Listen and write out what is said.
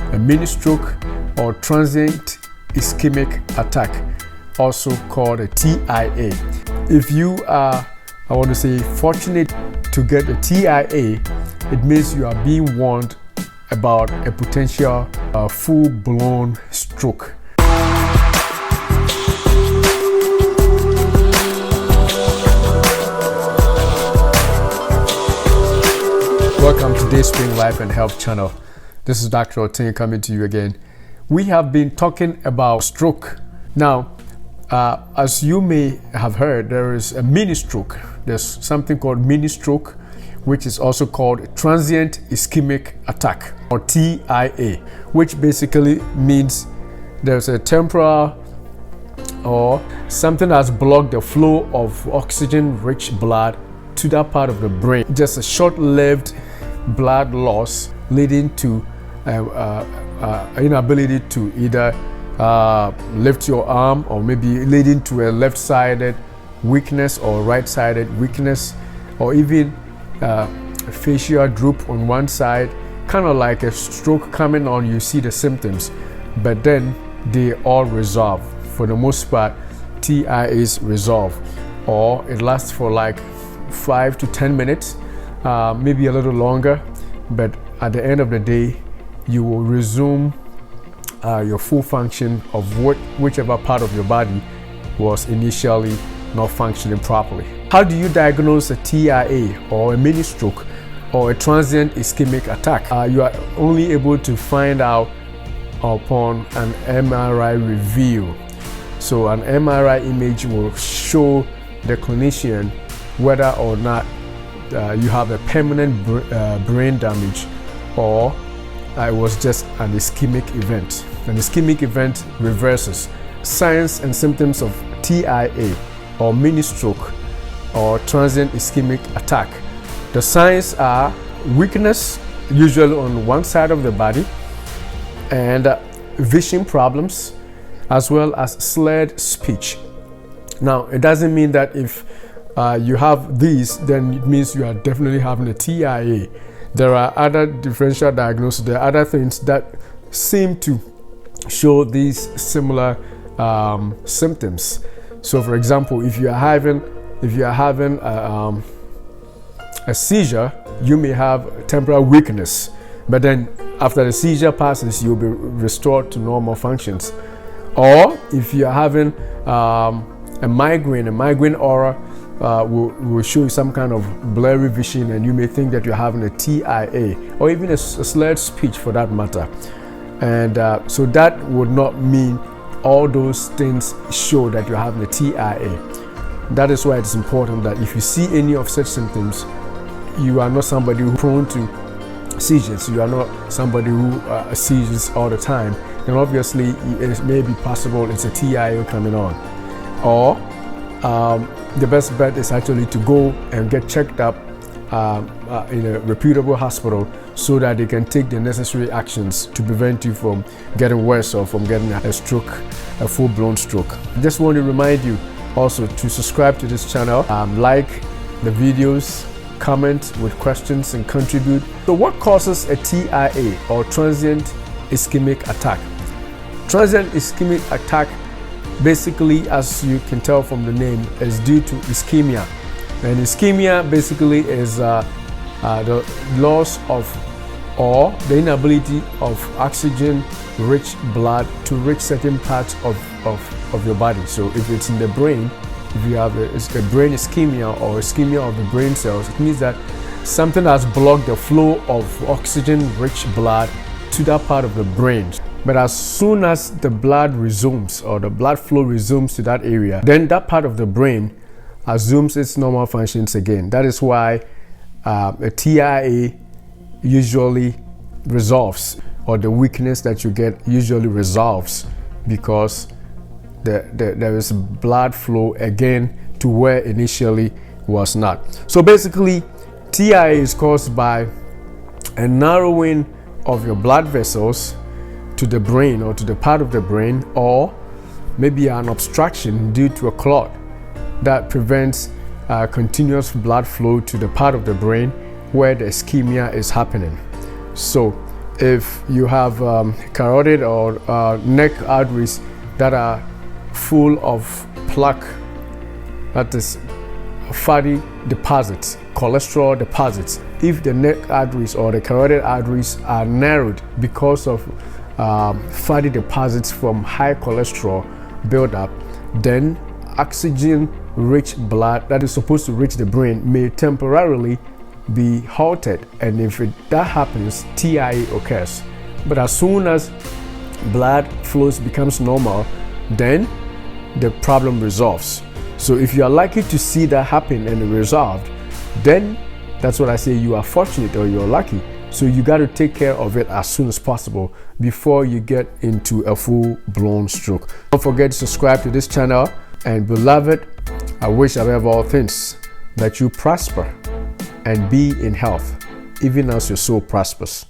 a ministroke or transient ischemic attack, also called a TIA. If you are, fortunate to get a TIA, it means you are being warned about a potential full-blown stroke. Welcome to Dayspring Life and Health channel. This is Dr. Otin coming to you again. We have been talking about stroke. Now, as you may have heard, there is a ministroke. There's something called ministroke, which is also called Transient Ischemic Attack, or TIA, which basically means there's a temporal or something that's blocked the flow of oxygen-rich blood to that part of the brain. Just a short-lived blood loss leading to inability to either lift your arm, or maybe leading to a left-sided weakness or right-sided weakness, or even facial droop on one side, kind of like a stroke coming on. You see the symptoms, but then they all resolve. For the most part, TIAs resolve, or it lasts for like 5 to 10 minutes, maybe a little longer, but at the end of the day, you will resume your full function of whichever part of your body was initially not functioning properly. How do you diagnose a TIA or a ministroke or a transient ischemic attack? You are only able to find out upon an MRI review. So an MRI image will show the clinician whether or not you have a permanent brain damage, or it was just an ischemic event. An ischemic event reverses. Signs and symptoms of TIA or ministroke or transient ischemic attack. The signs are weakness, usually on one side of the body, and vision problems, as well as slurred speech. Now, it doesn't mean that if you have these, then it means you are definitely having a TIA. There are other differential diagnoses. There are other things that seem to show these similar symptoms. So, for example, if you are having a seizure, you may have temporal weakness, but then after the seizure passes, you'll be restored to normal functions. Or if you are having a migraine aura will show you some kind of blurry vision, and you may think that you're having a TIA, or even a slurred speech for that matter. And so that would not mean all those things show that you're having a TIA. That is why it's important that if you see any of such symptoms, you are not somebody who's prone to seizures, you are not somebody who seizures all the time, then obviously it may be possible it's a TIA coming on. Or the best bet is actually to go and get checked up in a reputable hospital, so that they can take the necessary actions to prevent you from getting worse or from getting a stroke, a full-blown stroke. I just want to remind you also to subscribe to this channel, like the videos, comment with questions, and contribute. So what causes a TIA or transient ischemic attack? Transient ischemic attack, basically, as you can tell from the name, is due to ischemia. And ischemia basically is the loss of, or the inability of oxygen-rich blood to reach certain parts of your body. So if it's in the brain, if you have a brain ischemia or ischemia of the brain cells, it means that something has blocked the flow of oxygen-rich blood to that part of the brain. But as soon as the blood resumes, or the blood flow resumes to that area, then that part of the brain assumes its normal functions again. That is why a TIA usually resolves, or the weakness that you get usually resolves, because there is blood flow again to where initially was not. So basically, TIA is caused by a narrowing of your blood vessels to the brain, or to the part of the brain, or maybe an obstruction due to a clot that prevents continuous blood flow to the part of the brain where the ischemia is happening. So if you have carotid or neck arteries that are full of plaque, that is fatty deposits, cholesterol deposits. If the neck arteries or the carotid arteries are narrowed because of fatty deposits from high cholesterol buildup, then oxygen-rich blood that is supposed to reach the brain may temporarily be halted, and if that happens, TIA occurs. But as soon as blood flows becomes normal, then the problem resolves. So if you are lucky to see that happen and resolved, then that's what I say, you are fortunate or you're lucky. So you got to take care of it as soon as possible before you get into a full-blown stroke. Don't forget to subscribe to this channel, and beloved, I wish above all things that you prosper and be in health, even as your soul prospers.